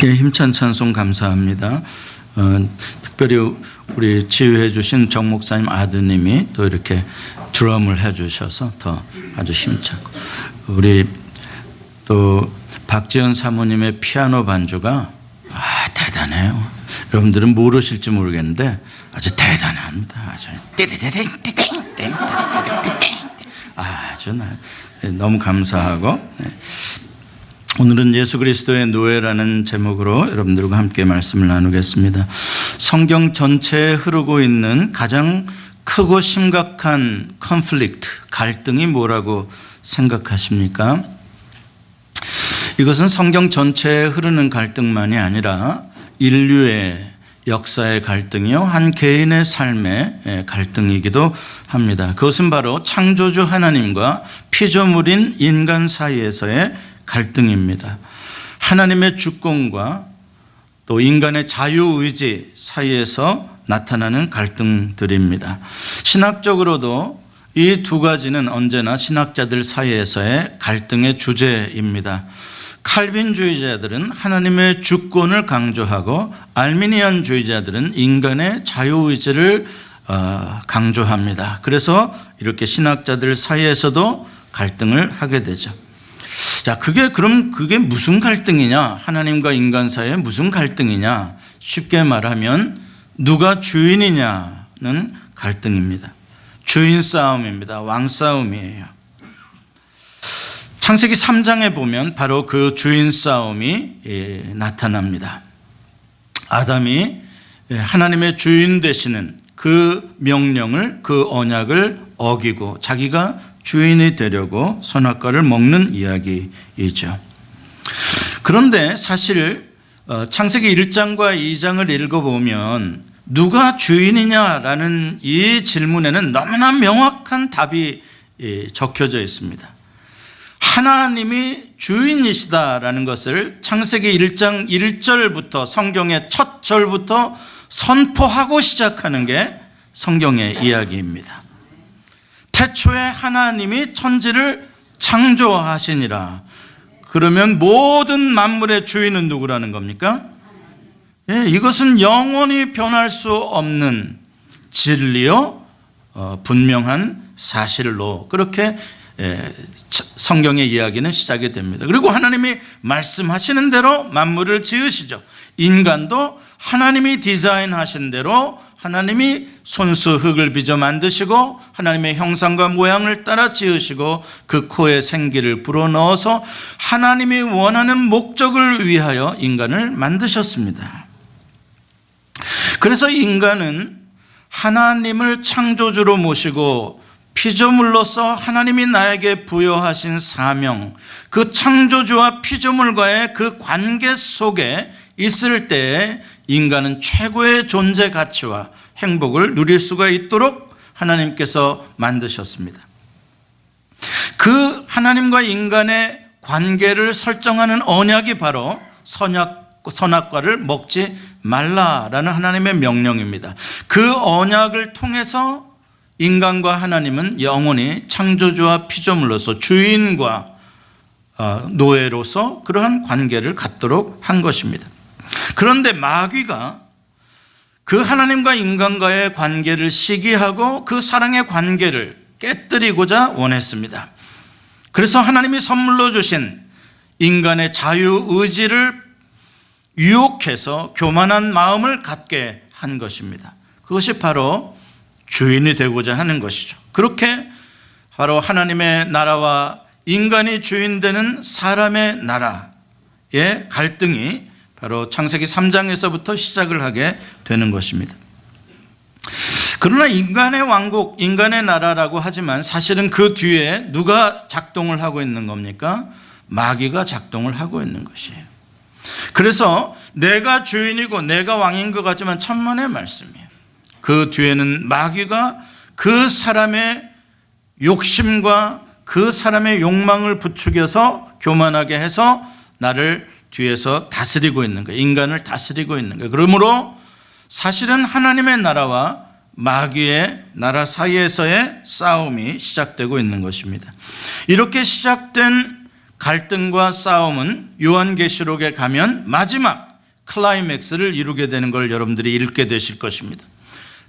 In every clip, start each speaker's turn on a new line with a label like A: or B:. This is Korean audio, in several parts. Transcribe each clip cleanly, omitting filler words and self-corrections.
A: 예, 힘찬 찬송 감사합니다. 특별히 우리 지휘해 주신 정 목사님 아드님이 또 이렇게 드럼을 해 주셔서 더 아주 힘차고, 우리 또 박지연 사모님의 피아노 반주가 대단해요. 여러분들은 모르실지 모르겠는데 아주 대단합니다. 아주 아주 너무 감사하고, 오늘은 예수 그리스도의 노예라는 제목으로 여러분들과 함께 말씀을 나누겠습니다. 성경 전체에 흐르고 있는 가장 크고 심각한 컨플릭트, 갈등이 뭐라고 생각하십니까? 이것은 성경 전체에 흐르는 갈등만이 아니라 인류의 역사의 갈등이요, 한 개인의 삶의 갈등이기도 합니다. 그것은 바로 창조주 하나님과 피조물인 인간 사이에서의 갈등입니다. 하나님의 주권과 또 인간의 자유의지 사이에서 나타나는 갈등들입니다. 신학적으로도 이 두 가지는 언제나 신학자들 사이에서의 갈등의 주제입니다. 칼빈주의자들은 하나님의 주권을 강조하고, 알미니안주의자들은 인간의 자유의지를 강조합니다. 그래서 이렇게 신학자들 사이에서도 갈등을 하게 되죠. 자, 그럼 그게 무슨 갈등이냐? 하나님과 인간 사이에 무슨 갈등이냐? 쉽게 말하면 누가 주인이냐는 갈등입니다. 주인 싸움입니다. 왕 싸움이에요. 창세기 3장에 보면 바로 그 주인 싸움이 나타납니다. 아담이 하나님의 주인 되시는 그 명령을, 그 언약을 어기고 자기가 주인이 되려고 선악과를 먹는 이야기이죠. 그런데 사실 창세기 1장과 2장을 읽어보면 누가 주인이냐라는 이 질문에는 너무나 명확한 답이 적혀져 있습니다. 하나님이 주인이시다라는 것을 창세기 1장 1절부터, 성경의 첫 절부터 선포하고 시작하는 게 성경의 이야기입니다. 태초에 하나님이 천지를 창조하시니라. 그러면 모든 만물의 주인은 누구라는 겁니까? 이것은 영원히 변할 수 없는 진리요, 분명한 사실로 그렇게 성경의 이야기는 시작이 됩니다. 그리고 하나님이 말씀하시는 대로 만물을 지으시죠. 인간도 하나님이 디자인하신 대로 하나님이 손수 흙을 빚어 만드시고 하나님의 형상과 모양을 따라 지으시고 그 코에 생기를 불어넣어서 하나님이 원하는 목적을 위하여 인간을 만드셨습니다. 그래서 인간은 하나님을 창조주로 모시고 피조물로서 하나님이 나에게 부여하신 사명, 그 창조주와 피조물과의 그 관계 속에 있을 때에 인간은 최고의 존재 가치와 행복을 누릴 수가 있도록 하나님께서 만드셨습니다. 그 하나님과 인간의 관계를 설정하는 언약이 바로 선악과를 먹지 말라라는 하나님의 명령입니다. 그 언약을 통해서 인간과 하나님은 영원히 창조주와 피조물로서 주인과 노예로서 그러한 관계를 갖도록 한 것입니다. 그런데 마귀가 그 하나님과 인간과의 관계를 시기하고 그 사랑의 관계를 깨뜨리고자 원했습니다. 그래서 하나님이 선물로 주신 인간의 자유의지를 유혹해서 교만한 마음을 갖게 한 것입니다. 그것이 바로 주인이 되고자 하는 것이죠. 그렇게 바로 하나님의 나라와 인간이 주인 되는 사람의 나라의 갈등이 바로 창세기 3장에서부터 시작을 하게 되는 것입니다. 그러나 인간의 왕국, 인간의 나라라고 하지만 사실은 그 뒤에 누가 작동을 하고 있는 겁니까? 마귀가 작동을 하고 있는 것이에요. 그래서 내가 주인이고 내가 왕인 것 같지만 천만의 말씀이에요. 그 뒤에는 마귀가 그 사람의 욕심과 그 사람의 욕망을 부추겨서 교만하게 해서 나를 뒤에서 다스리고 있는 거예요. 인간을 다스리고 있는 거예요. 그러므로 사실은 하나님의 나라와 마귀의 나라 사이에서의 싸움이 시작되고 있는 것입니다. 이렇게 시작된 갈등과 싸움은 요한계시록에 가면 마지막 클라이맥스를 이루게 되는 걸 여러분들이 읽게 되실 것입니다.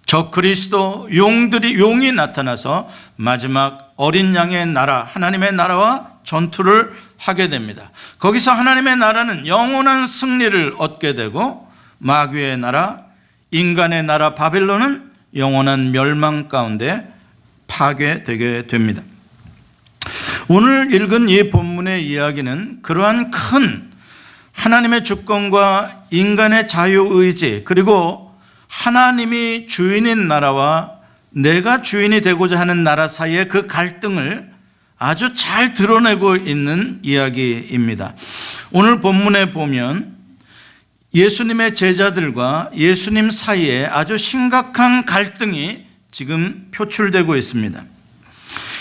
A: 적 그리스도 용이 나타나서 마지막 어린 양의 나라, 하나님의 나라와 전투를 하게 됩니다. 거기서 하나님의 나라는 영원한 승리를 얻게 되고 마귀의 나라, 인간의 나라 바벨론은 영원한 멸망 가운데 파괴되게 됩니다. 오늘 읽은 이 본문의 이야기는 그러한 큰 하나님의 주권과 인간의 자유의지, 그리고 하나님이 주인인 나라와 내가 주인이 되고자 하는 나라 사이의 그 갈등을 아주 잘 드러내고 있는 이야기입니다. 오늘 본문에 보면 예수님의 제자들과 예수님 사이에 아주 심각한 갈등이 지금 표출되고 있습니다.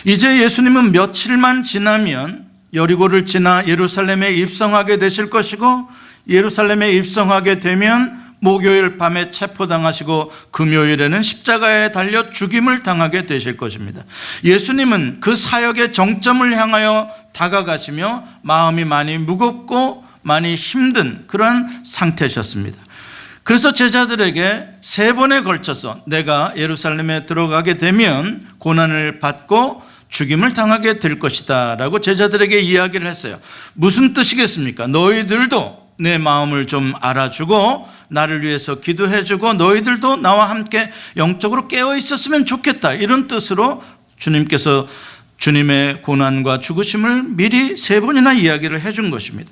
A: 이제 예수님은 며칠만 지나면 여리고를 지나 예루살렘에 입성하게 되실 것이고, 예루살렘에 입성하게 되면 목요일 밤에 체포당하시고 금요일에는 십자가에 달려 죽임을 당하게 되실 것입니다. 예수님은 그 사역의 정점을 향하여 다가가시며 마음이 많이 무겁고 많이 힘든 그러한 상태셨습니다. 그래서 제자들에게 3번에 걸쳐서 내가 예루살렘에 들어가게 되면 고난을 받고 죽임을 당하게 될 것이다 라고 제자들에게 이야기를 했어요. 무슨 뜻이겠습니까? 너희들도 내 마음을 좀 알아주고 나를 위해서 기도해주고 너희들도 나와 함께 영적으로 깨어 있었으면 좋겠다, 이런 뜻으로 주님께서 주님의 고난과 죽으심을 미리 3번이나 이야기를 해준 것입니다.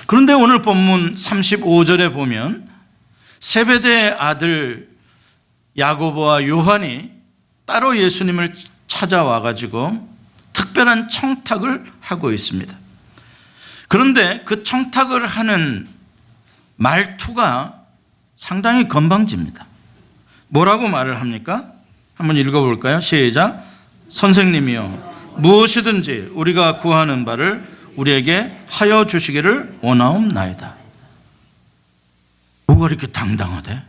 A: 그런데 오늘 본문 35절에 보면 세베대의 아들 야고보와 요한이 따로 예수님을 찾아와 가지고 특별한 청탁을 하고 있습니다. 그런데 그 청탁을 하는 말투가 상당히 건방집니다. 뭐라고 말을 합니까? 한번 읽어볼까요? 시작. 선생님이여, 무엇이든지 우리가 구하는 바를 우리에게 하여 주시기를 원하옵나이다. 뭐가 이렇게 당당하대?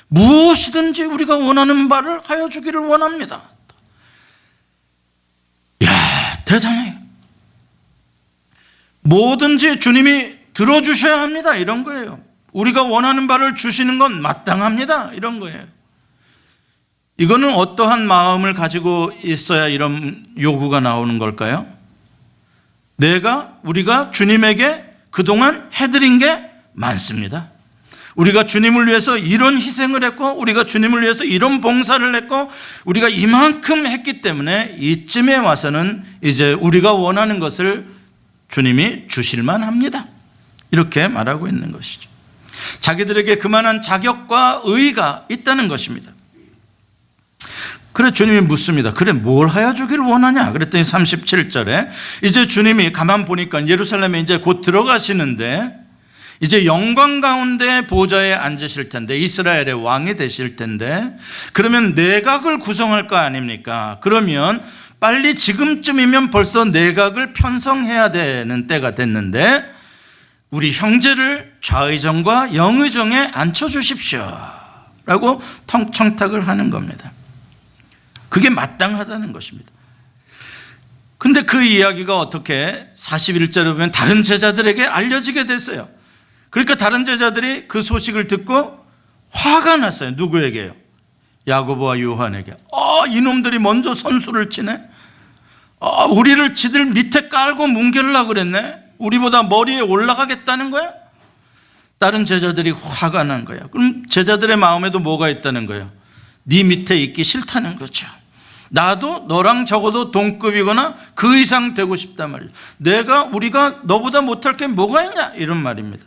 A: 무엇이든지 우리가 원하는 바를 하여 주기를 원합니다. 이야, 대단해요. 뭐든지 주님이 들어주셔야 합니다, 이런 거예요. 우리가 원하는 바를 주시는 건 마땅합니다, 이런 거예요. 이거는 어떠한 마음을 가지고 있어야 이런 요구가 나오는 걸까요? 우리가 주님에게 그동안 해드린 게 많습니다. 우리가 주님을 위해서 이런 희생을 했고, 우리가 주님을 위해서 이런 봉사를 했고, 우리가 이만큼 했기 때문에 이쯤에 와서는 이제 우리가 원하는 것을 주님이 주실만 합니다, 이렇게 말하고 있는 것이죠. 자기들에게 그만한 자격과 의의가 있다는 것입니다. 그래 주님이 묻습니다. 그래 뭘 하여 주기를 원하냐? 그랬더니 37절에 이제 주님이 가만 보니까 예루살렘에 이제 곧 들어가시는데 이제 영광 가운데 보좌에 앉으실 텐데, 이스라엘의 왕이 되실 텐데, 그러면 내각을 구성할 거 아닙니까? 그러면 빨리 지금쯤이면 벌써 내각을 편성해야 되는 때가 됐는데 우리 형제를 좌의정과 영의정에 앉혀주십시오 라고 청탁을 하는 겁니다. 그게 마땅하다는 것입니다. 근데 그 이야기가 어떻게 41절에 보면 다른 제자들에게 알려지게 됐어요. 그러니까 다른 제자들이 그 소식을 듣고 화가 났어요. 누구에게요? 야고보와 요한에게. 이놈들이 먼저 선수를 치네. 우리를 지들 밑에 깔고 뭉개려고 그랬네. 우리보다 머리에 올라가겠다는 거야? 다른 제자들이 화가 난 거야. 그럼 제자들의 마음에도 뭐가 있다는 거예요? 네 밑에 있기 싫다는 거죠. 나도 너랑 적어도 동급이거나 그 이상 되고 싶단 말이에요. 우리가 너보다 못할 게 뭐가 있냐, 이런 말입니다.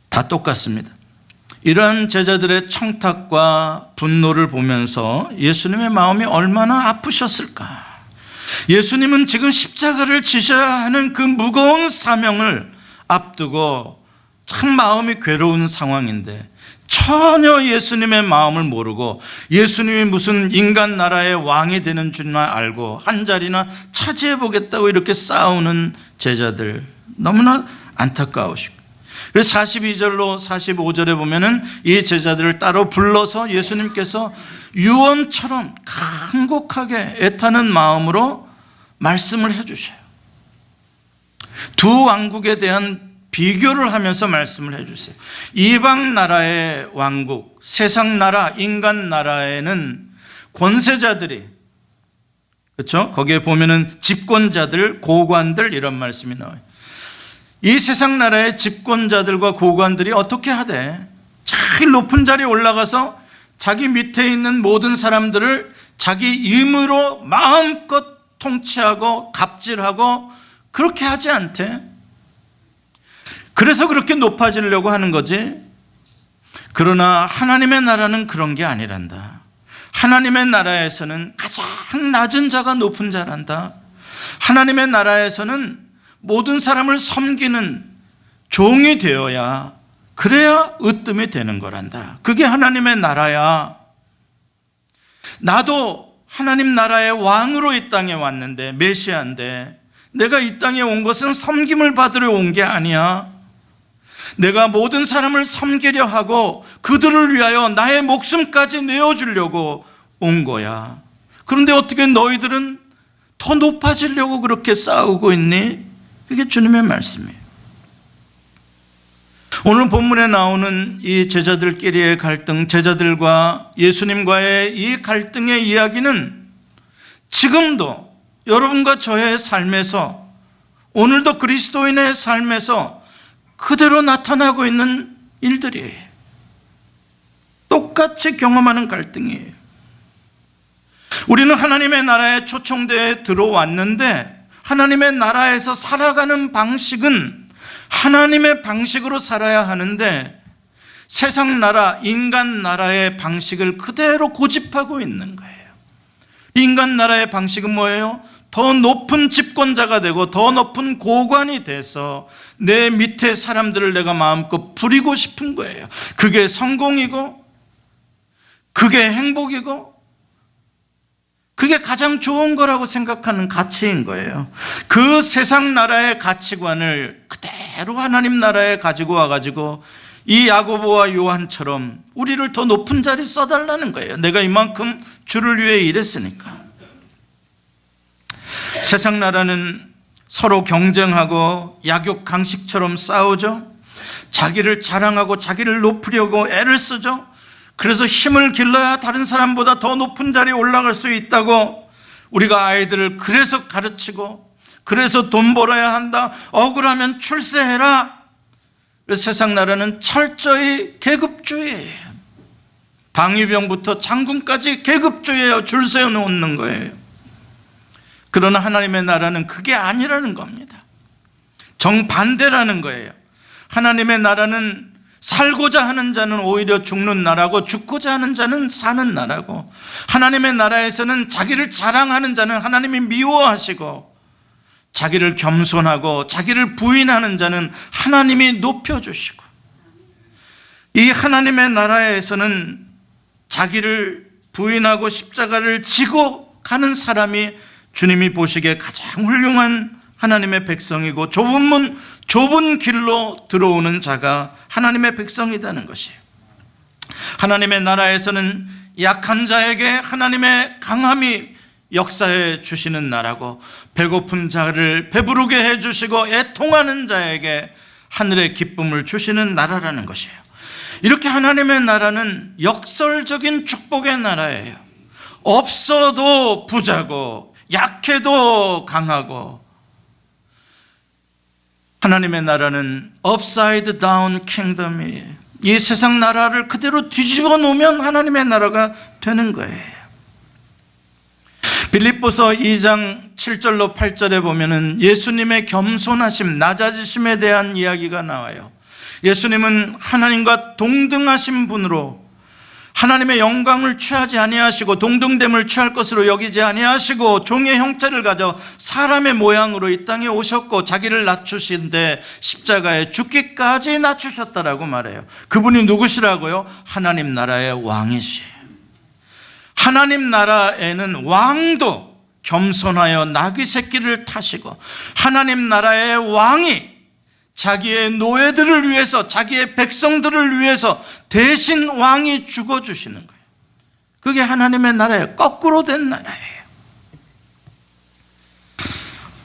A: 다 똑같습니다. 이러한 제자들의 청탁과 분노를 보면서 예수님의 마음이 얼마나 아프셨을까. 예수님은 지금 십자가를 지셔야 하는 그 무거운 사명을 앞두고 참 마음이 괴로운 상황인데 전혀 예수님의 마음을 모르고 예수님이 무슨 인간 나라의 왕이 되는 줄만 알고 한 자리나 차지해 보겠다고 이렇게 싸우는 제자들, 너무나 안타까우시고, 그래서 42절로 45절에 보면은 이 제자들을 따로 불러서 예수님께서 유언처럼 간곡하게 애타는 마음으로 말씀을 해주셔요. 두 왕국에 대한 비교를 하면서 말씀을 해주세요. 이방 나라의 왕국, 세상 나라, 인간 나라에는 권세자들이, 그렇죠? 거기에 보면은 집권자들, 고관들 이런 말씀이 나와요. 이 세상 나라의 집권자들과 고관들이 어떻게 하되 제일 높은 자리에 올라가서 자기 밑에 있는 모든 사람들을 자기 힘으로 마음껏 통치하고 갑질하고 그렇게 하지 않대. 그래서 그렇게 높아지려고 하는 거지. 그러나 하나님의 나라는 그런 게 아니란다. 하나님의 나라에서는 가장 낮은 자가 높은 자란다. 하나님의 나라에서는 모든 사람을 섬기는 종이 되어야, 그래야 으뜸이 되는 거란다. 그게 하나님의 나라야. 나도 하나님 나라의 왕으로 이 땅에 왔는데, 메시아인데, 내가 이 땅에 온 것은 섬김을 받으러 온 게 아니야. 내가 모든 사람을 섬기려 하고 그들을 위하여 나의 목숨까지 내어주려고 온 거야. 그런데 어떻게 너희들은 더 높아지려고 그렇게 싸우고 있니? 그게 주님의 말씀이에요. 오늘 본문에 나오는 이 제자들끼리의 갈등, 제자들과 예수님과의 이 갈등의 이야기는 지금도 여러분과 저의 삶에서, 오늘도 그리스도인의 삶에서 그대로 나타나고 있는 일들이에요. 똑같이 경험하는 갈등이에요. 우리는 하나님의 나라에 초청되어 들어왔는데, 하나님의 나라에서 살아가는 방식은 하나님의 방식으로 살아야 하는데, 세상 나라, 인간 나라의 방식을 그대로 고집하고 있는 거예요. 인간 나라의 방식은 뭐예요? 더 높은 집권자가 되고 더 높은 고관이 돼서 내 밑에 사람들을 내가 마음껏 부리고 싶은 거예요. 그게 성공이고, 그게 행복이고, 그게 가장 좋은 거라고 생각하는 가치인 거예요. 그 세상 나라의 가치관을 그대로 하나님 나라에 가지고 와가지고 이 야고보와 요한처럼 우리를 더 높은 자리 써달라는 거예요. 내가 이만큼 주를 위해 일했으니까. 세상 나라는 서로 경쟁하고 약육강식처럼 싸우죠. 자기를 자랑하고 자기를 높이려고 애를 쓰죠. 그래서 힘을 길러야 다른 사람보다 더 높은 자리에 올라갈 수 있다고 우리가 아이들을 그래서 가르치고, 그래서 돈 벌어야 한다, 억울하면 출세해라. 세상 나라는 철저히 계급주의예요. 방위병부터 장군까지 계급주의예요. 줄 세워놓는 거예요. 그러나 하나님의 나라는 그게 아니라는 겁니다. 정반대라는 거예요. 하나님의 나라는 살고자 하는 자는 오히려 죽는 나라고, 죽고자 하는 자는 사는 나라고, 하나님의 나라에서는 자기를 자랑하는 자는 하나님이 미워하시고, 자기를 겸손하고 자기를 부인하는 자는 하나님이 높여주시고, 이 하나님의 나라에서는 자기를 부인하고 십자가를 지고 가는 사람이 주님이 보시기에 가장 훌륭한 하나님의 백성이고, 좁은 문, 좁은 길로 들어오는 자가 하나님의 백성이라는 것이에요. 하나님의 나라에서는 약한 자에게 하나님의 강함이 역사해 주시는 나라고, 배고픈 자를 배부르게 해주시고 애통하는 자에게 하늘의 기쁨을 주시는 나라라는 것이에요. 이렇게 하나님의 나라는 역설적인 축복의 나라예요. 없어도 부자고 약해도 강하고, 하나님의 나라는 업사이드 다운 킹덤이에요. 이 세상 나라를 그대로 뒤집어 놓으면 하나님의 나라가 되는 거예요. 빌립보서 2장 7절로 8절에 보면은 예수님의 겸손하심, 낮아지심에 대한 이야기가 나와요. 예수님은 하나님과 동등하신 분으로 하나님의 영광을 취하지 아니하시고 동등됨을 취할 것으로 여기지 아니하시고 종의 형체를 가져 사람의 모양으로 이 땅에 오셨고 자기를 낮추신데 십자가에 죽기까지 낮추셨다라고 말해요. 그분이 누구시라고요? 하나님 나라의 왕이시에요. 하나님 나라에는 왕도 겸손하여 나귀 새끼를 타시고, 하나님 나라의 왕이 자기의 노예들을 위해서, 자기의 백성들을 위해서 대신 왕이 죽어주시는 거예요. 그게 하나님의 나라예요. 거꾸로 된 나라예요.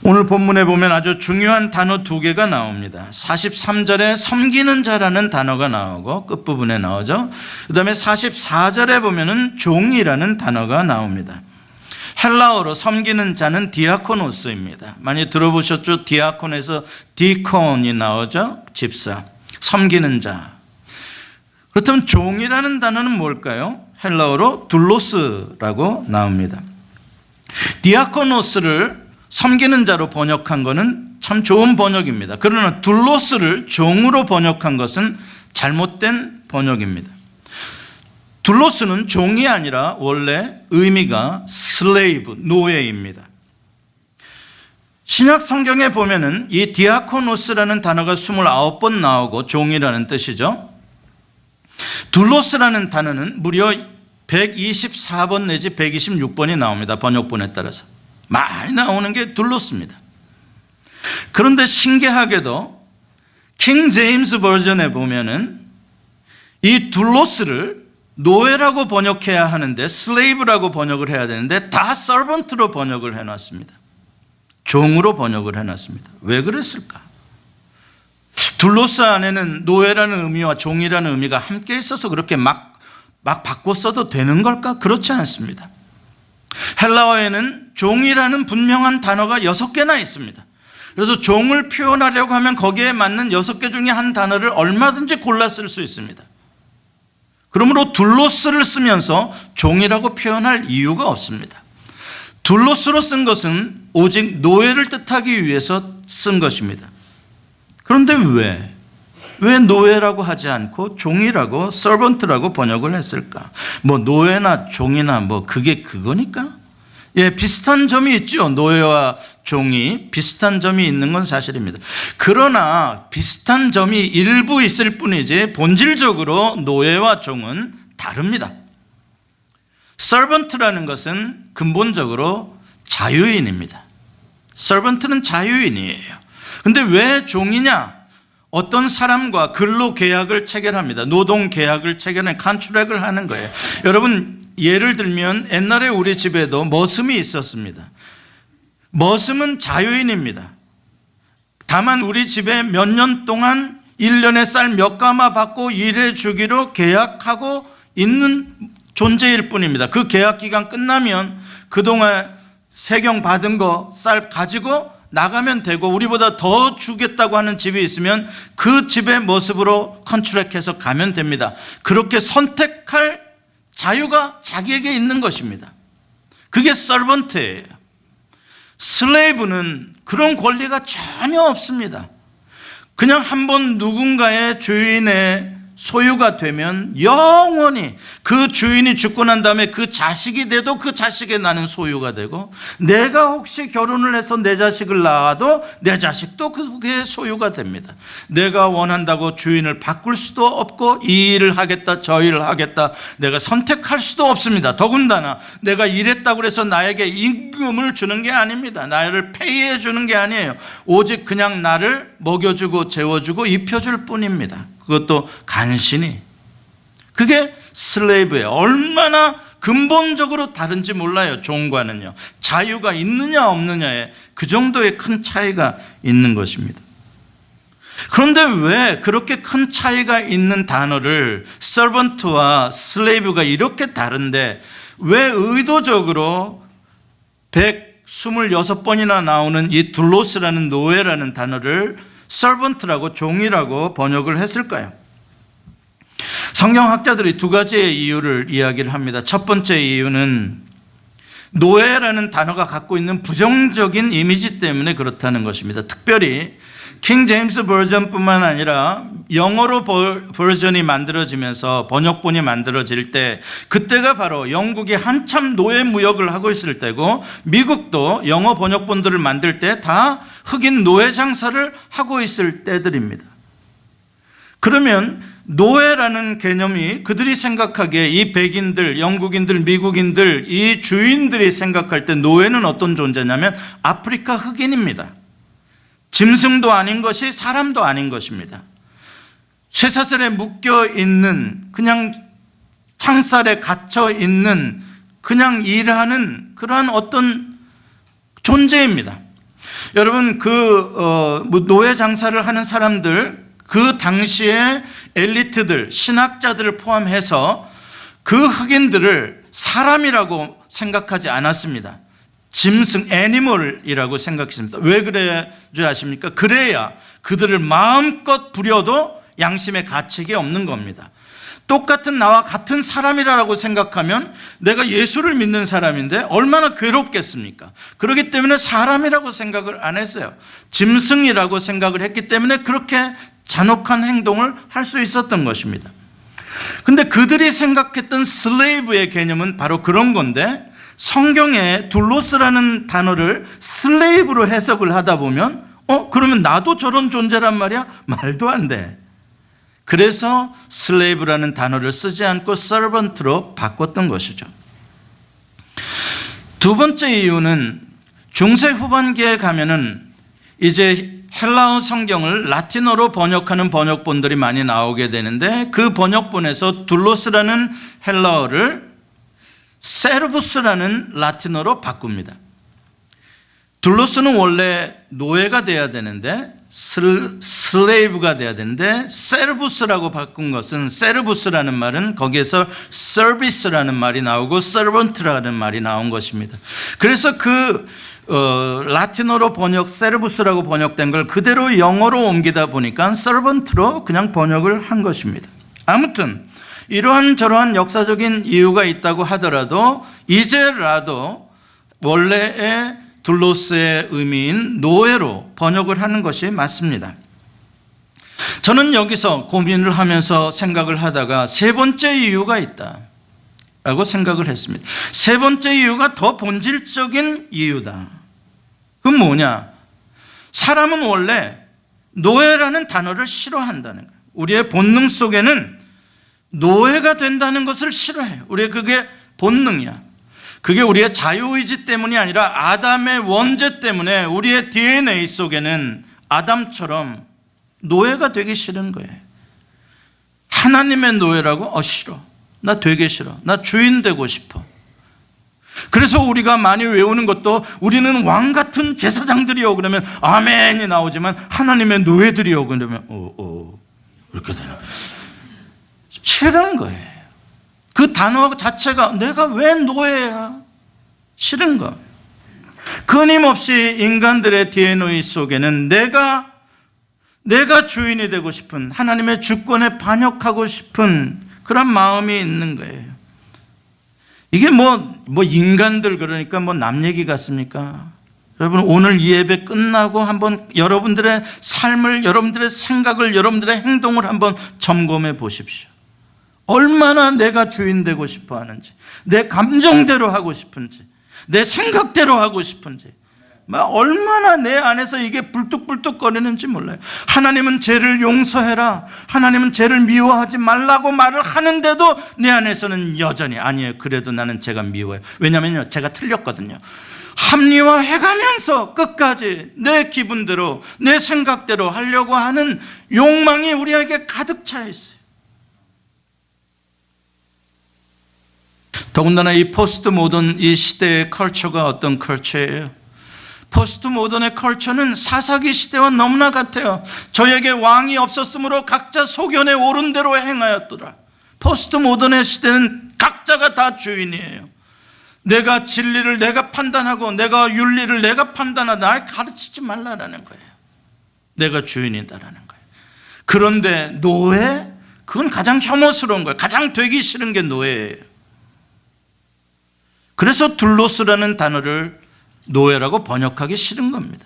A: 오늘 본문에 보면 아주 중요한 단어 두 개가 나옵니다. 43절에 섬기는 자라는 단어가 나오고 끝부분에 나오죠. 그 다음에 44절에 보면은 종이라는 단어가 나옵니다. 헬라어로 섬기는 자는 디아코노스입니다. 많이 들어보셨죠? 디아콘에서 디콘이 나오죠? 집사, 섬기는 자. 그렇다면 종이라는 단어는 뭘까요? 헬라어로 둘로스라고 나옵니다. 디아코노스를 섬기는 자로 번역한 것은 참 좋은 번역입니다. 그러나 둘로스를 종으로 번역한 것은 잘못된 번역입니다. 둘로스는 종이 아니라 원래 의미가 슬레이브, 노예입니다. 신약 성경에 보면은 이 디아코노스라는 단어가 29번 나오고 종이라는 뜻이죠. 둘로스라는 단어는 무려 124번 내지 126번이 나옵니다. 번역본에 따라서. 많이 나오는 게 둘로스입니다. 그런데 신기하게도 킹 제임스 버전에 보면은 이 둘로스를 노예라고 번역해야 하는데 슬레이브라고 번역을 해야 되는데 다 서번트로 번역을 해놨습니다. 종으로 번역을 해놨습니다. 왜 그랬을까? 둘로스 안에는 노예라는 의미와 종이라는 의미가 함께 있어서 그렇게 막 바꿔 써도 되는 걸까? 그렇지 않습니다. 헬라어에는 종이라는 분명한 단어가 6개나 있습니다. 그래서 종을 표현하려고 하면 거기에 맞는 6개 중에 한 단어를 얼마든지 골라 쓸 수 있습니다. 그러므로 둘로스를 쓰면서 종이라고 표현할 이유가 없습니다. 둘로스로 쓴 것은 오직 노예를 뜻하기 위해서 쓴 것입니다. 그런데 왜 노예라고 하지 않고 종이라고 서번트라고 번역을 했을까? 뭐 노예나 종이나 뭐 그게 그거니까? 예, 비슷한 점이 있죠. 노예와 종이 비슷한 점이 있는 건 사실입니다. 그러나 비슷한 점이 일부 있을 뿐이지 본질적으로 노예와 종은 다릅니다. 서번트라는 것은 근본적으로 자유인입니다. 서번트는 자유인이에요. 근데 왜 종이냐? 어떤 사람과 근로 계약을 체결합니다. 노동 계약을 체결하는 컨트랙을 하는 거예요. 여러분 예를 들면 옛날에 우리 집에도 머슴이 있었습니다. 머슴은 자유인입니다. 다만 우리 집에 몇 년 동안 1년에 쌀 몇 가마 받고 일해 주기로 계약하고 있는 존재일 뿐입니다. 그 계약 기간 끝나면 그동안 세경 받은 거 쌀 가지고 나가면 되고 우리보다 더 주겠다고 하는 집이 있으면 그 집의 모습으로 컨트랙해서 가면 됩니다. 그렇게 선택할 자유가 자기에게 있는 것입니다. 그게 서번트예요. 슬레이브는 그런 권리가 전혀 없습니다. 그냥 한번 누군가의 주인의 소유가 되면 영원히 그 주인이 죽고 난 다음에 그 자식이 돼도 그 자식의 나는 소유가 되고 내가 혹시 결혼을 해서 내 자식을 낳아도 내 자식도 그게 소유가 됩니다. 내가 원한다고 주인을 바꿀 수도 없고 이 일을 하겠다 저 일을 하겠다 내가 선택할 수도 없습니다. 더군다나 내가 일했다고 해서 나에게 임금을 주는 게 아닙니다. 나를 페이해 주는 게 아니에요. 오직 그냥 나를 먹여주고 재워주고 입혀줄 뿐입니다. 그것도 간신히. 그게 슬레이브예요. 얼마나 근본적으로 다른지 몰라요. 종과는요. 자유가 있느냐 없느냐에 그 정도의 큰 차이가 있는 것입니다. 그런데 왜 그렇게 큰 차이가 있는 단어를 서번트와 슬레이브가 이렇게 다른데 왜 의도적으로 126번이나 나오는 이 둘로스라는 노예라는 단어를 서번트라고 종이라고 번역을 했을까요? 성경학자들이 두 가지의 이유를 이야기를 합니다. 첫 번째 이유는 노예라는 단어가 갖고 있는 부정적인 이미지 때문에 그렇다는 것입니다. 특별히 킹 제임스 버전뿐만 아니라 영어로 버전이 만들어지면서 번역본이 만들어질 때 그때가 바로 영국이 한참 노예 무역을 하고 있을 때고 미국도 영어 번역본들을 만들 때 다 흑인 노예 장사를 하고 있을 때들입니다. 그러면 노예라는 개념이 그들이 생각하기에 이 백인들, 영국인들, 미국인들 이 주인들이 생각할 때 노예는 어떤 존재냐면 아프리카 흑인입니다. 짐승도 아닌 것이 사람도 아닌 것입니다. 쇠사슬에 묶여 있는 그냥 창살에 갇혀 있는 그냥 일하는 그러한 어떤 존재입니다. 여러분 노예 장사를 하는 사람들, 그 당시에 엘리트들, 신학자들을 포함해서 그 흑인들을 사람이라고 생각하지 않았습니다. 짐승, 애니멀이라고 생각했습니다. 왜 그래 줄 아십니까? 그래야 그들을 마음껏 부려도 양심의 가책이 없는 겁니다. 똑같은 나와 같은 사람이라고 생각하면 내가 예수를 믿는 사람인데 얼마나 괴롭겠습니까? 그렇기 때문에 사람이라고 생각을 안 했어요. 짐승이라고 생각을 했기 때문에 그렇게 잔혹한 행동을 할 수 있었던 것입니다. 근데 그들이 생각했던 슬레이브의 개념은 바로 그런 건데, 성경에 둘로스라는 단어를 슬레이브로 해석을 하다 보면 그러면 나도 저런 존재란 말이야? 말도 안 돼. 그래서 슬레이브라는 단어를 쓰지 않고 서번트로 바꿨던 것이죠. 두 번째 이유는 중세 후반기에 가면은 이제 헬라어 성경을 라틴어로 번역하는 번역본들이 많이 나오게 되는데, 그 번역본에서 둘로스라는 헬라어를 세르부스라는 라틴어로 바꿉니다. 둘로스는 원래 노예가 돼야 되는데 슬레이브가 돼야 되는데, 세르부스라고 바꾼 것은, 세르부스라는 말은 거기에서 서비스라는 말이 나오고 서번트라는 말이 나온 것입니다. 그래서 라틴어로 번역, 세르부스라고 번역된 걸 그대로 영어로 옮기다 보니까 서번트로 그냥 번역을 한 것입니다. 아무튼 이러한 저러한 역사적인 이유가 있다고 하더라도 이제라도 원래의 둘로스의 의미인 노예로 번역을 하는 것이 맞습니다. 저는 여기서 고민을 하면서 생각을 하다가 세 번째 이유가 있다라고 생각을 했습니다. 세 번째 이유가 더 본질적인 이유다. 그건 뭐냐? 사람은 원래 노예라는 단어를 싫어한다는 거예요. 우리의 본능 속에는 노예가 된다는 것을 싫어해요. 우리의 그게 본능이야. 그게 우리의 자유의지 때문이 아니라 아담의 원죄 때문에 우리의 DNA 속에는 아담처럼 노예가 되기 싫은 거예요. 하나님의 노예라고? 싫어. 나 되게 싫어. 나 주인 되고 싶어. 그래서 우리가 많이 외우는 것도, 우리는 왕 같은 제사장들이요 그러면 아멘이 나오지만 하나님의 노예들이요 그러면 이렇게 되는, 싫은 거예요. 그 단어 자체가 내가 왜 노예야? 싫은 거. 끊임없이 인간들의 DNA 속에는 내가 주인이 되고 싶은, 하나님의 주권에 반역하고 싶은 그런 마음이 있는 거예요. 이게 뭐 인간들, 그러니까 남 얘기 같습니까? 여러분, 오늘 이 예배 끝나고 한번 여러분들의 삶을, 여러분들의 생각을, 여러분들의 행동을 한번 점검해 보십시오. 얼마나 내가 주인 되고 싶어 하는지, 내 감정대로 하고 싶은지, 내 생각대로 하고 싶은지, 얼마나 내 안에서 이게 불뚝불뚝거리는지 몰라요. 하나님은 죄를 용서해라, 하나님은 죄를 미워하지 말라고 말을 하는데도 내 안에서는 여전히 아니에요. 그래도 나는 죄가 미워요. 왜냐면요, 제가 틀렸거든요. 합리화해가면서 끝까지 내 기분대로, 내 생각대로 하려고 하는 욕망이 우리에게 가득 차 있어요. 더군다나 이 포스트 모던, 이 시대의 컬처가 어떤 컬처예요? 포스트 모던의 컬처는 사사기 시대와 너무나 같아요. 저에게 왕이 없었으므로 각자 소견에 오른 대로 행하였더라. 포스트 모던의 시대는 각자가 다 주인이에요. 내가 진리를 내가 판단하고, 내가 윤리를 내가 판단하다, 날 가르치지 말라라는 거예요. 내가 주인이다라는 거예요. 그런데 노예? 그건 가장 혐오스러운 거예요. 가장 되기 싫은 게 노예예요. 그래서 둘로스라는 단어를 노예라고 번역하기 싫은 겁니다.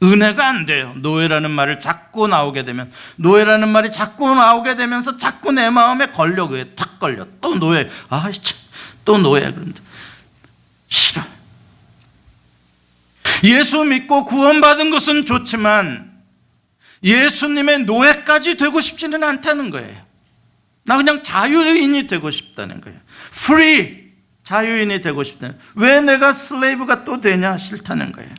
A: 은혜가 안 돼요. 노예라는 말을 자꾸 나오게 되면, 노예라는 말이 자꾸 나오게 되면서 자꾸 내 마음에 걸려. 그게 탁 걸려. 또 노예. 또 노예. 그런데 싫어. 예수 믿고 구원받은 것은 좋지만 예수님의 노예까지 되고 싶지는 않다는 거예요. 나 그냥 자유인이 되고 싶다는 거예요. free, 자유인이 되고 싶다는 거예요. 왜 내가 슬레이브가 또 되냐? 싫다는 거예요.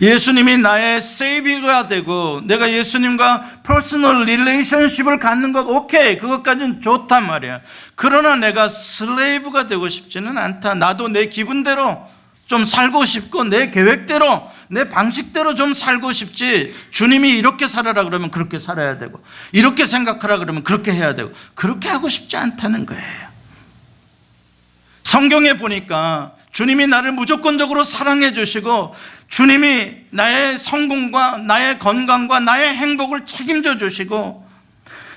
A: 예수님이 나의 세이비가 되고 내가 예수님과 퍼스널 릴레이션십을 갖는 것, 오케이, 그것까지는 좋단 말이야. 그러나 내가 슬레이브가 되고 싶지는 않다. 나도 내 기분대로 좀 살고 싶고 내 계획대로 내 방식대로 좀 살고 싶지, 주님이 이렇게 살아라 그러면 그렇게 살아야 되고, 이렇게 생각하라 그러면 그렇게 해야 되고, 그렇게 하고 싶지 않다는 거예요. 성경에 보니까 주님이 나를 무조건적으로 사랑해 주시고, 주님이 나의 성공과 나의 건강과 나의 행복을 책임져 주시고,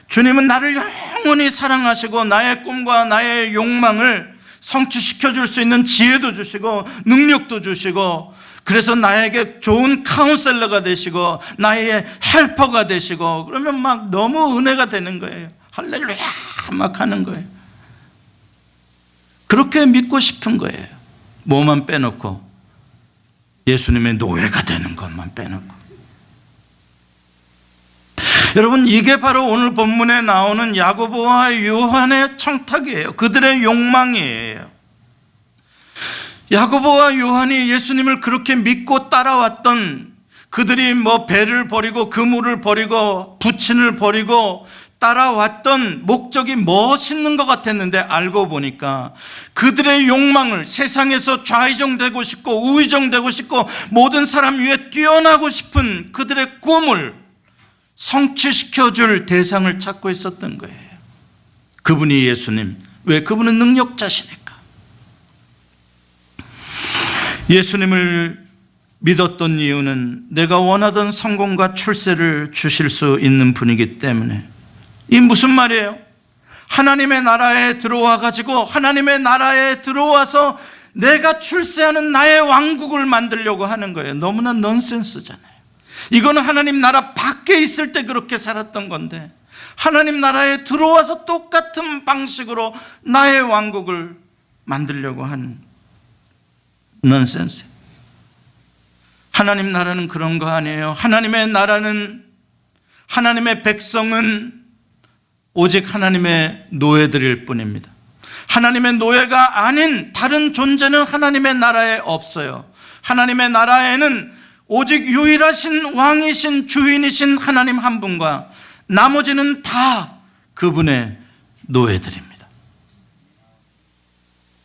A: 주님은 나를 영원히 사랑하시고 나의 꿈과 나의 욕망을 성취시켜 줄 수 있는 지혜도 주시고 능력도 주시고, 그래서 나에게 좋은 카운셀러가 되시고 나의 헬퍼가 되시고, 그러면 막 너무 은혜가 되는 거예요. 할렐루야 막 하는 거예요. 그렇게 믿고 싶은 거예요. 뭐만 빼놓고, 예수님의 노예가 되는 것만 빼놓고. 여러분, 이게 바로 오늘 본문에 나오는 야고보와 요한의 청탁이에요. 그들의 욕망이에요. 야고보와 요한이 예수님을 그렇게 믿고 따라왔던, 그들이 배를 버리고 그물을 버리고 부친을 버리고 따라왔던 목적이 멋있는 것 같았는데, 알고 보니까 그들의 욕망을, 세상에서 좌의정되고 싶고 우의정되고 싶고 모든 사람 위에 뛰어나고 싶은 그들의 꿈을 성취시켜줄 대상을 찾고 있었던 거예요. 그분이 예수님. 왜? 그분은 능력자시니까. 예수님을 믿었던 이유는 내가 원하던 성공과 출세를 주실 수 있는 분이기 때문에. 이 무슨 말이에요? 하나님의 나라에 들어와 가지고, 하나님의 나라에 들어와서 내가 출세하는 나의 왕국을 만들려고 하는 거예요. 너무나 넌센스잖아요. 이거는 하나님 나라 밖에 있을 때 그렇게 살았던 건데, 하나님 나라에 들어와서 똑같은 방식으로 나의 왕국을 만들려고 하는 넌센스. 하나님 나라는 그런 거 아니에요. 하나님의 나라는, 하나님의 백성은 오직 하나님의 노예들일 뿐입니다. 하나님의 노예가 아닌 다른 존재는 하나님의 나라에 없어요. 하나님의 나라에는 오직 유일하신 왕이신 주인이신 하나님 한 분과 나머지는 다 그분의 노예들입니다.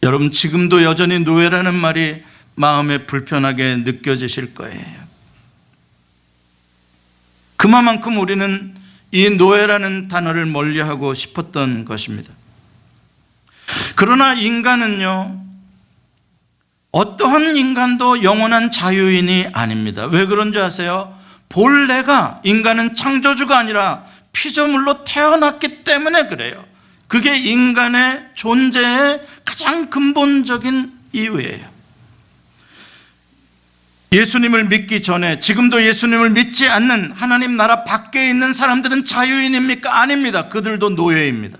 A: 여러분, 지금도 여전히 노예라는 말이 마음에 불편하게 느껴지실 거예요. 그만큼 우리는 이 노예라는 단어를 멀리하고 싶었던 것입니다. 그러나 인간은요, 어떠한 인간도 영원한 자유인이 아닙니다. 왜 그런 줄 아세요? 본래가, 인간은 창조주가 아니라 피조물로 태어났기 때문에 그래요. 그게 인간의 존재의 가장 근본적인 이유예요. 예수님을 믿기 전에, 지금도 예수님을 믿지 않는 하나님 나라 밖에 있는 사람들은 자유인입니까? 아닙니다. 그들도 노예입니다.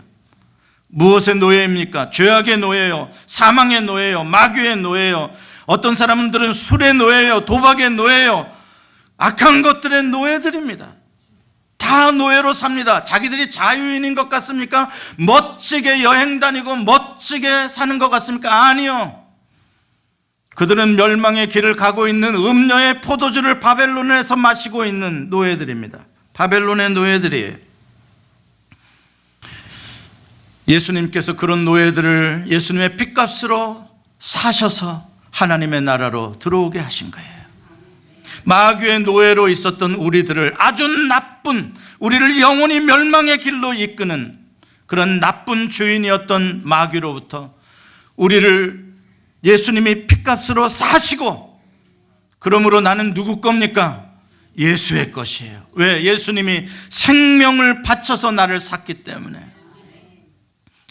A: 무엇의 노예입니까? 죄악의 노예요, 사망의 노예요, 마귀의 노예요, 어떤 사람들은 술의 노예요, 도박의 노예요, 악한 것들의 노예들입니다. 다 노예로 삽니다. 자기들이 자유인인 것 같습니까? 멋지게 여행 다니고 멋지게 사는 것 같습니까? 아니요. 그들은 멸망의 길을 가고 있는 음녀의 포도주를 바벨론에서 마시고 있는 노예들입니다. 바벨론의 노예들이에요. 예수님께서 그런 노예들을 예수님의 핏값으로 사셔서 하나님의 나라로 들어오게 하신 거예요. 마귀의 노예로 있었던 우리들을, 아주 나쁜, 우리를 영원히 멸망의 길로 이끄는 그런 나쁜 주인이었던 마귀로부터 우리를 예수님이 핏값으로 사시고, 그러므로 나는 누구 겁니까? 예수의 것이에요. 왜? 예수님이 생명을 바쳐서 나를 샀기 때문에.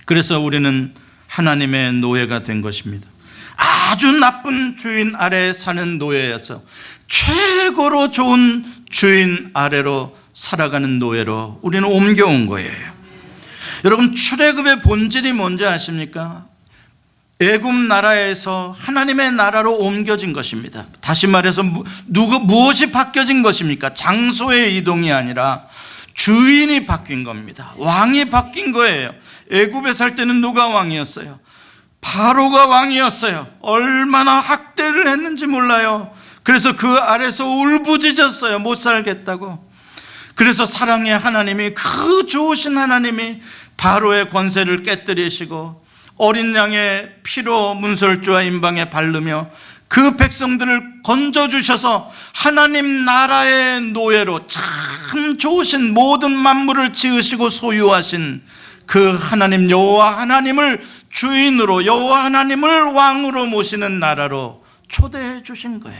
A: 그래서 우리는 하나님의 노예가 된 것입니다. 아주 나쁜 주인 아래에 사는 노예여서 최고로 좋은 주인 아래로 살아가는 노예로 우리는 옮겨온 거예요. 여러분, 출애굽의 본질이 뭔지 아십니까? 애굽 나라에서 하나님의 나라로 옮겨진 것입니다. 다시 말해서 무엇이 바뀌어진 것입니까? 장소의 이동이 아니라 주인이 바뀐 겁니다. 왕이 바뀐 거예요. 애굽에 살 때는 누가 왕이었어요? 바로가 왕이었어요. 얼마나 학대를 했는지 몰라요. 그래서 그 아래서 울부짖었어요. 못 살겠다고. 그래서 사랑의 하나님이, 그 좋으신 하나님이 바로의 권세를 깨뜨리시고 어린 양의 피로 문설주와 임방에 바르며 그 백성들을 건져주셔서 하나님 나라의 노예로 참 좋으신 모든 만물을 지으시고 소유하신 그 하나님 여호와 하나님을 주인으로, 여호와 하나님을 왕으로 모시는 나라로 초대해 주신 거예요.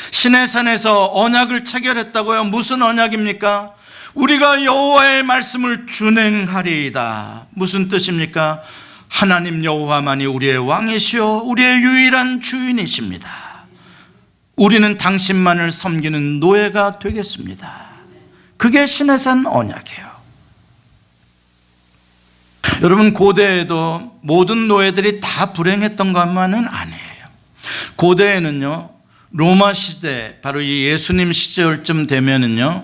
A: 시내산에서 언약을 체결했다고요. 무슨 언약입니까? 우리가 여호와의 말씀을 준행하리이다. 무슨 뜻입니까? 하나님 여호와만이 우리의 왕이시요 우리의 유일한 주인이십니다. 우리는 당신만을 섬기는 노예가 되겠습니다. 그게 시내산 언약이에요. 여러분, 고대에도 모든 노예들이 다 불행했던 것만은 아니에요. 고대에는요, 로마 시대, 바로 이 예수님 시절쯤 되면은요,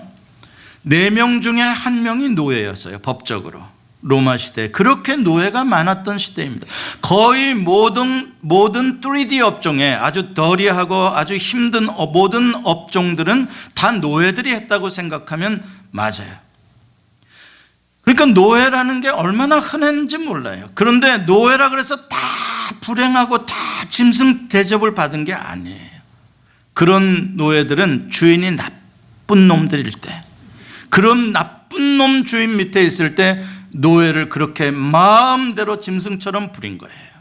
A: 4명 중에 1명이 노예였어요. 법적으로. 로마 시대, 그렇게 노예가 많았던 시대입니다. 거의 모든 3D 업종에 아주 더리하고 아주 힘든 모든 업종들은 다 노예들이 했다고 생각하면 맞아요. 그러니까 노예라는 게 얼마나 흔한지 몰라요. 그런데 노예라 그래서 다 불행하고 다 짐승 대접을 받은 게 아니에요. 그런 노예들은 주인이 나쁜 놈들일 때, 그런 나쁜 놈 주인 밑에 있을 때 노예를 그렇게 마음대로 짐승처럼 부린 거예요.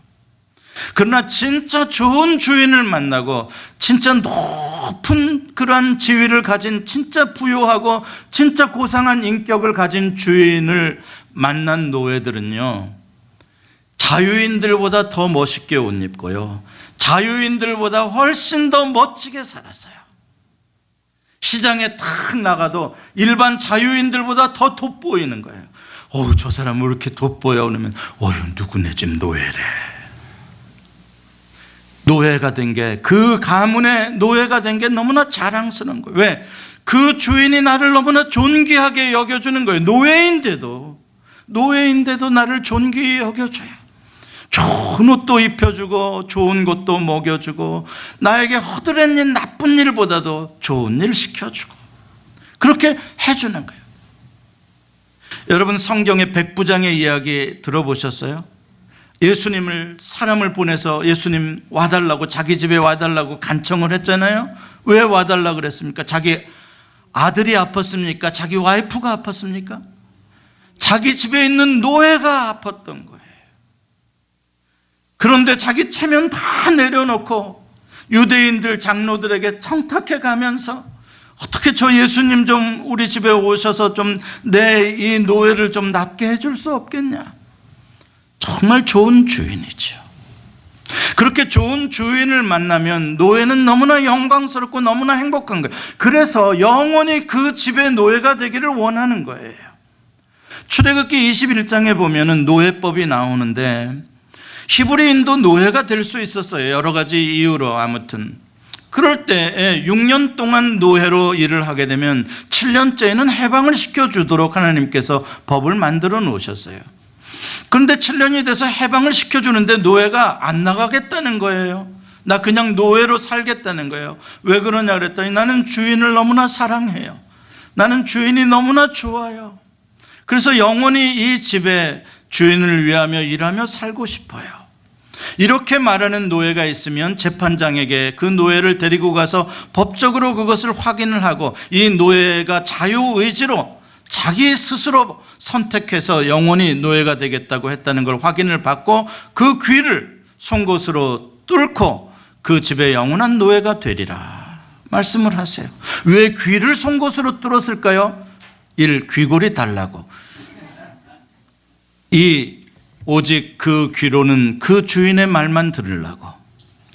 A: 그러나 진짜 좋은 주인을 만나고 진짜 높은 그러한 지위를 가진, 진짜 부유하고 진짜 고상한 인격을 가진 주인을 만난 노예들은요, 자유인들보다 더 멋있게 옷 입고요, 자유인들보다 훨씬 더 멋지게 살았어요. 시장에 탁 나가도 일반 자유인들보다 더 돋보이는 거예요. 저 사람 왜 이렇게 돋보여? 그러면 누구네 집 노예래. 노예가 된 게, 그 가문의 노예가 된 게 너무나 자랑스러운 거예요. 왜? 그 주인이 나를 너무나 존귀하게 여겨주는 거예요. 노예인데도 나를 존귀히 여겨줘요. 좋은 옷도 입혀주고 좋은 것도 먹여주고 나에게 허드렛 일, 나쁜 일보다도 좋은 일 시켜주고 그렇게 해주는 거예요. 여러분, 성경의 백부장의 이야기 들어보셨어요? 예수님을, 사람을 보내서 예수님 와달라고, 자기 집에 와달라고 간청을 했잖아요. 왜 와달라고 그랬습니까? 자기 아들이 아팠습니까? 자기 와이프가 아팠습니까? 자기 집에 있는 노예가 아팠던 거예요. 그런데 자기 체면 다 내려놓고 유대인들 장로들에게 청탁해 가면서 어떻게 저 예수님 좀 우리 집에 오셔서 좀 내 이 노예를 좀 낫게 해줄 수 없겠냐? 정말 좋은 주인이죠. 그렇게 좋은 주인을 만나면 노예는 너무나 영광스럽고 너무나 행복한 거예요. 그래서 영원히 그 집의 노예가 되기를 원하는 거예요. 출애굽기 21장에 보면은 노예법이 나오는데 히브리인도 노예가 될 수 있었어요. 여러 가지 이유로. 아무튼 그럴 때 6년 동안 노예로 일을 하게 되면 7년째에는 해방을 시켜주도록 하나님께서 법을 만들어 놓으셨어요. 그런데 7년이 돼서 해방을 시켜주는데 노예가 안 나가겠다는 거예요. 나 그냥 노예로 살겠다는 거예요. 왜 그러냐 그랬더니 나는 주인을 너무나 사랑해요. 나는 주인이 너무나 좋아요. 그래서 영원히 이 집에 주인을 위하며 일하며 살고 싶어요. 이렇게 말하는 노예가 있으면 재판장에게 그 노예를 데리고 가서 법적으로 그것을 확인을 하고 이 노예가 자유의지로 자기 스스로 선택해서 영원히 노예가 되겠다고 했다는 걸 확인을 받고 그 귀를 송곳으로 뚫고 그 집의 영원한 노예가 되리라 말씀을 하세요. 왜 귀를 송곳으로 뚫었을까요? 1. 귀골이 달라고. 2. 오직 그 귀로는 그 주인의 말만 들으려고.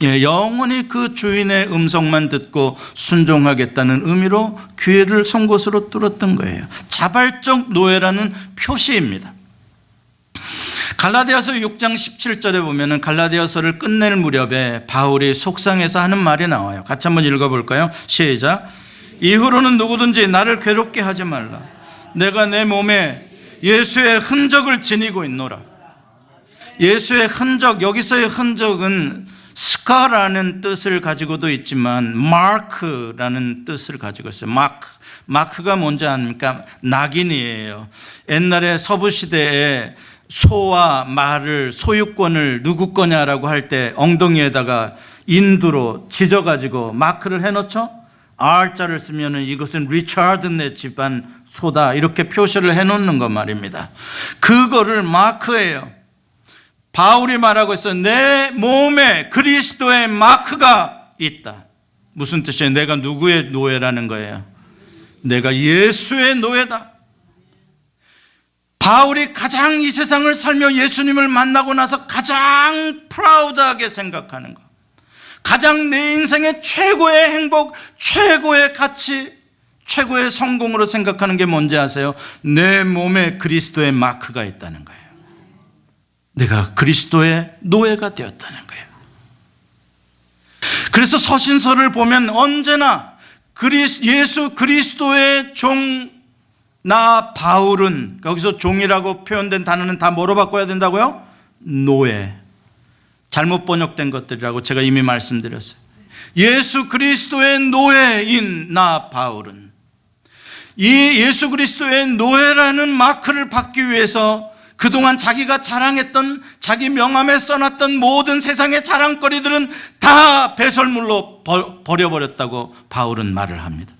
A: 영원히 그 주인의 음성만 듣고 순종하겠다는 의미로 귀를 송곳으로 뚫었던 거예요. 자발적 노예라는 표시입니다. 갈라디아서 6장 17절에 보면은 갈라디아서를 끝낼 무렵에 바울이 속상해서 하는 말이 나와요. 같이 한번 읽어볼까요? 시작. 이후로는 누구든지 나를 괴롭게 하지 말라. 내가 내 몸에 예수의 흔적을 지니고 있노라. 예수의 흔적, 여기서의 흔적은 스카라는 뜻을 가지고도 있지만 마크라는 뜻을 가지고 있어요. 마크가 뭔지 아닙니까? 낙인이에요. 옛날에 서부시대에 소와 말을, 소유권을 누구 거냐라고 할 때 엉덩이에다가 인두로 찢어가지고 마크를 해놓죠. R자를 쓰면 이것은 리차드네 집안 소다 이렇게 표시를 해놓는 것 말입니다. 그거를 마크예요. 바울이 말하고 있어. 내 몸에 그리스도의 마크가 있다. 무슨 뜻이에요? 내가 누구의 노예라는 거예요? 내가 예수의 노예다. 바울이 가장 이 세상을 살며 예수님을 만나고 나서 가장 프라우드하게 생각하는 것, 가장 내 인생의 최고의 행복, 최고의 가치, 최고의 성공으로 생각하는 게 뭔지 아세요? 내 몸에 그리스도의 마크가 있다는 거예요. 내가 그리스도의 노예가 되었다는 거예요. 그래서 서신서를 보면 언제나 예수 그리스도의 종 나 바울은, 거기서 종이라고 표현된 단어는 다 뭐로 바꿔야 된다고요? 노예. 잘못 번역된 것들이라고 제가 이미 말씀드렸어요. 예수 그리스도의 노예인 나 바울은 이 예수 그리스도의 노예라는 마크를 받기 위해서 그동안 자기가 자랑했던, 자기 명함에 써놨던 모든 세상의 자랑거리들은 다 배설물로 버려버렸다고 바울은 말을 합니다.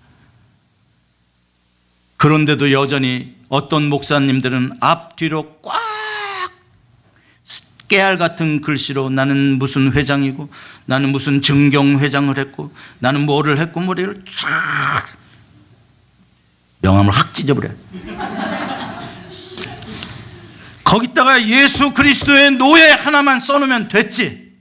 A: 그런데도 여전히 어떤 목사님들은 앞뒤로 꽉 깨알 같은 글씨로 나는 무슨 회장이고, 나는 무슨 증경회장을 했고, 나는 뭐를 했고, 머리를 쫙 명함을 확 찢어버려. 거기다가 예수 그리스도의 노예 하나만 써놓으면 됐지.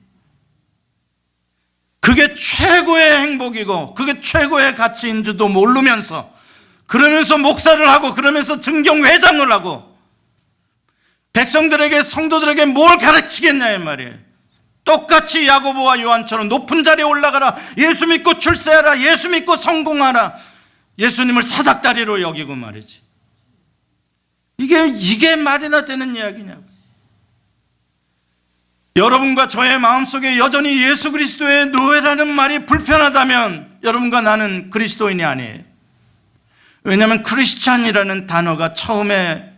A: 그게 최고의 행복이고 그게 최고의 가치인 줄도 모르면서, 그러면서 목사를 하고, 그러면서 증경회장을 하고 백성들에게, 성도들에게 뭘 가르치겠냐 이 말이에요. 똑같이 야고보와 요한처럼 높은 자리에 올라가라, 예수 믿고 출세하라, 예수 믿고 성공하라, 예수님을 사닥다리로 여기고 말이지. 이게 말이나 되는 이야기냐고. 여러분과 저의 마음속에 여전히 예수 그리스도의 노예라는 말이 불편하다면 여러분과 나는 그리스도인이 아니에요. 왜냐하면 크리스찬이라는 단어가 처음에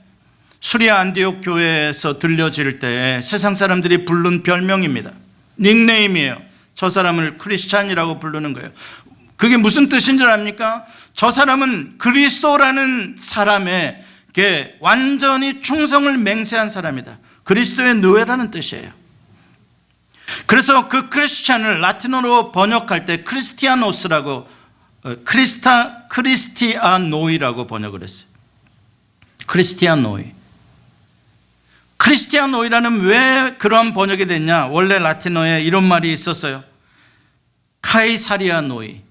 A: 수리아 안디옥 교회에서 들려질 때 세상 사람들이 부른 별명입니다. 닉네임이에요. 저 사람을 크리스찬이라고 부르는 거예요. 그게 무슨 뜻인 줄 압니까? 저 사람은 그리스도라는 사람에게 완전히 충성을 맹세한 사람이다. 그리스도의 노예라는 뜻이에요. 그래서 그 크리스찬을 라틴어로 번역할 때 크리스티아노스라고, 크리스티아노이라고 번역을 했어요. 크리스티아노이. 크리스티아노이라는 왜 그런 번역이 됐냐? 원래 라틴어에 이런 말이 있었어요. 카이사리아노이.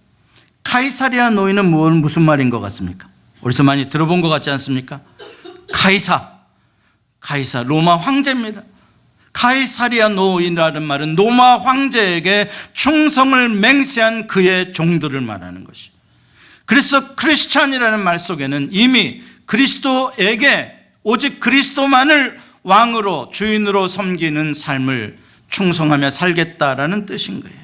A: 카이사리아노이는 무슨 말인 것 같습니까? 어디서 많이 들어본 것 같지 않습니까? 카이사, 로마 황제입니다. 카이사리아노이라는 말은 로마 황제에게 충성을 맹세한 그의 종들을 말하는 것이. 그래서 크리스찬이라는 말 속에는 이미 그리스도에게 오직 그리스도만을 왕으로, 주인으로 섬기는 삶을 충성하며 살겠다라는 뜻인 거예요.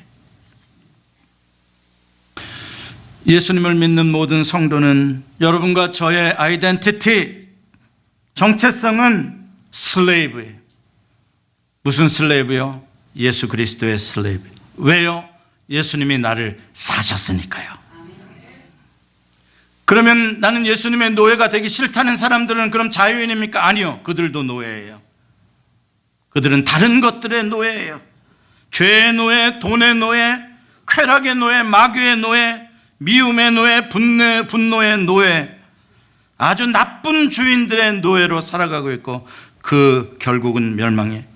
A: 예수님을 믿는 모든 성도는 여러분과 저의 아이덴티티, 정체성은 슬레이브예요. 무슨 슬레이브요? 예수 그리스도의 슬레이브. 왜요? 예수님이 나를 사셨으니까요. 그러면 나는 예수님의 노예가 되기 싫다는 사람들은 그럼 자유인입니까? 아니요. 그들도 노예예요. 그들은 다른 것들의 노예예요. 죄의 노예, 돈의 노예, 쾌락의 노예, 마귀의 노예, 미움의 노예, 분노의 노예, 아주 나쁜 주인들의 노예로 살아가고 있고 그 결국은 멸망해.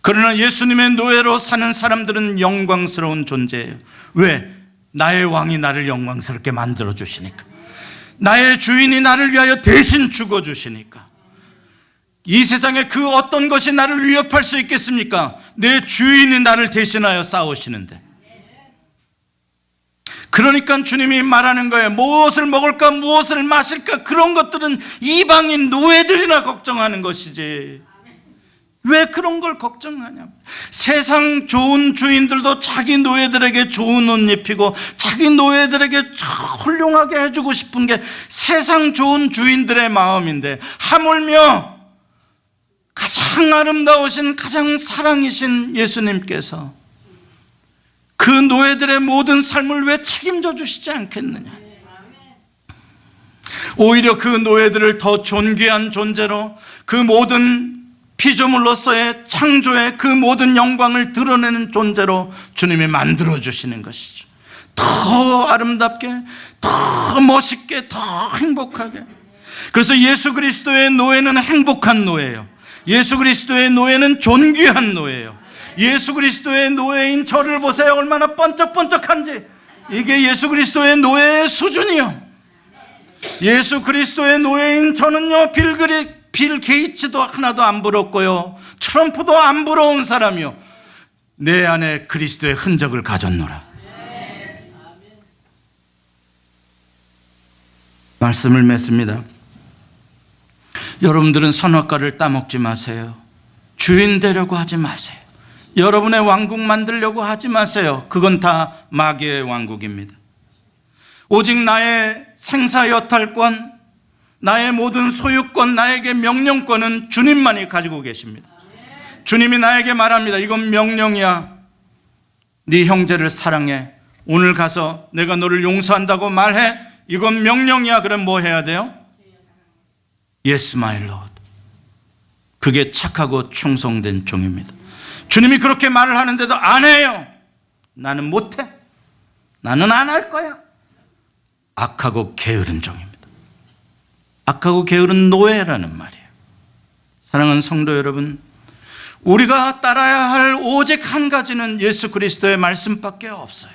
A: 그러나 예수님의 노예로 사는 사람들은 영광스러운 존재예요. 왜? 나의 왕이 나를 영광스럽게 만들어 주시니까, 나의 주인이 나를 위하여 대신 죽어 주시니까. 이 세상에 그 어떤 것이 나를 위협할 수 있겠습니까? 내 주인이 나를 대신하여 싸우시는데. 그러니까 주님이 말하는 거예요. 무엇을 먹을까, 무엇을 마실까, 그런 것들은 이방인 노예들이나 걱정하는 것이지 왜 그런 걸 걱정하냐. 세상 좋은 주인들도 자기 노예들에게 좋은 옷 입히고 자기 노예들에게 훌륭하게 해주고 싶은 게 세상 좋은 주인들의 마음인데, 하물며 가장 아름다우신, 가장 사랑이신 예수님께서 그 노예들의 모든 삶을 왜 책임져 주시지 않겠느냐. 오히려 그 노예들을 더 존귀한 존재로 그 모든 피조물로서의 창조의 그 모든 영광을 드러내는 존재로 주님이 만들어 주시는 것이죠. 더 아름답게, 더 멋있게, 더 행복하게. 그래서 예수 그리스도의 노예는 행복한 노예예요. 예수 그리스도의 노예는 존귀한 노예예요. 예수 그리스도의 노예인 저를 보세요. 얼마나 번쩍번쩍한지. 이게 예수 그리스도의 노예의 수준이요. 예수 그리스도의 노예인 저는요, 빌 게이츠도 하나도 안 부럽고요, 트럼프도 안 부러운 사람이요, 내 안에 그리스도의 흔적을 가졌노라. 말씀을 맺습니다. 여러분들은 선악과를 따먹지 마세요. 주인 되려고 하지 마세요. 여러분의 왕국 만들려고 하지 마세요. 그건 다 마귀의 왕국입니다. 오직 나의 생사여탈권, 나의 모든 소유권, 나에게 명령권은 주님만이 가지고 계십니다. 주님이 나에게 말합니다. 이건 명령이야. 네 형제를 사랑해. 오늘 가서 내가 너를 용서한다고 말해. 이건 명령이야. 그럼 뭐 해야 돼요? Yes, my Lord. 그게 착하고 충성된 종입니다. 주님이 그렇게 말을 하는데도 안 해요. 나는 못해. 나는 안 할 거야. 악하고 게으른 종입니다. 악하고 게으른 노예라는 말이에요. 사랑하는 성도 여러분, 우리가 따라야 할 오직 한 가지는 예수 그리스도의 말씀밖에 없어요.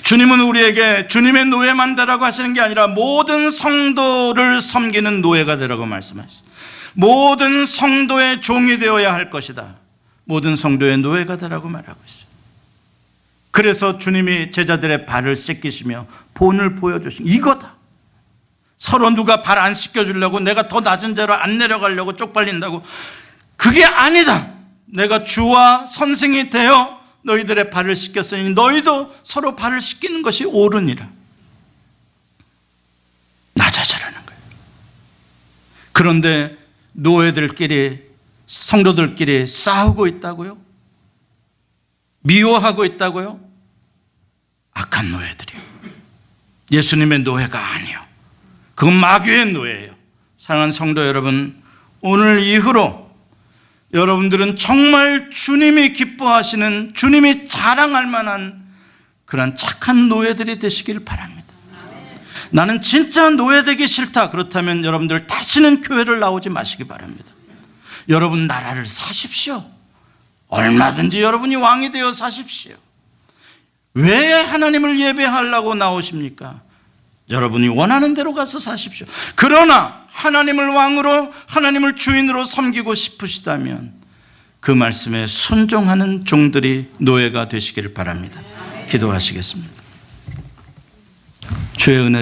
A: 주님은 우리에게 주님의 노예만 되라고 하시는 게 아니라 모든 성도를 섬기는 노예가 되라고 말씀하셨어요. 모든 성도의 종이 되어야 할 것이다. 모든 성도의 노예가 되라고 말하고 있어요. 그래서 주님이 제자들의 발을 씻기시며 본을 보여주신 이거다. 서로 누가 발 안 씻겨주려고 내가 더 낮은 자로 안 내려가려고 쪽팔린다고, 그게 아니다. 내가 주와 선생이 되어 너희들의 발을 씻겼으니 너희도 서로 발을 씻기는 것이 옳으니라. 낮아지라는 거예요. 그런데 노예들끼리, 성도들끼리 싸우고 있다고요? 미워하고 있다고요? 악한 노예들이요. 예수님의 노예가 아니요, 그건 마귀의 노예예요. 사랑하는 성도 여러분, 오늘 이후로 여러분들은 정말 주님이 기뻐하시는, 주님이 자랑할 만한 그런 착한 노예들이 되시길 바랍니다. 나는 진짜 노예되기 싫다. 그렇다면 여러분들 다시는 교회를 나오지 마시기 바랍니다. 여러분 나라를 사십시오. 얼마든지 여러분이 왕이 되어 사십시오. 왜 하나님을 예배하려고 나오십니까? 여러분이 원하는 대로 가서 사십시오. 그러나 하나님을 왕으로, 하나님을 주인으로 섬기고 싶으시다면 그 말씀에 순종하는 종들이 노예가 되시기를 바랍니다. 기도하시겠습니다. 주의 은혜를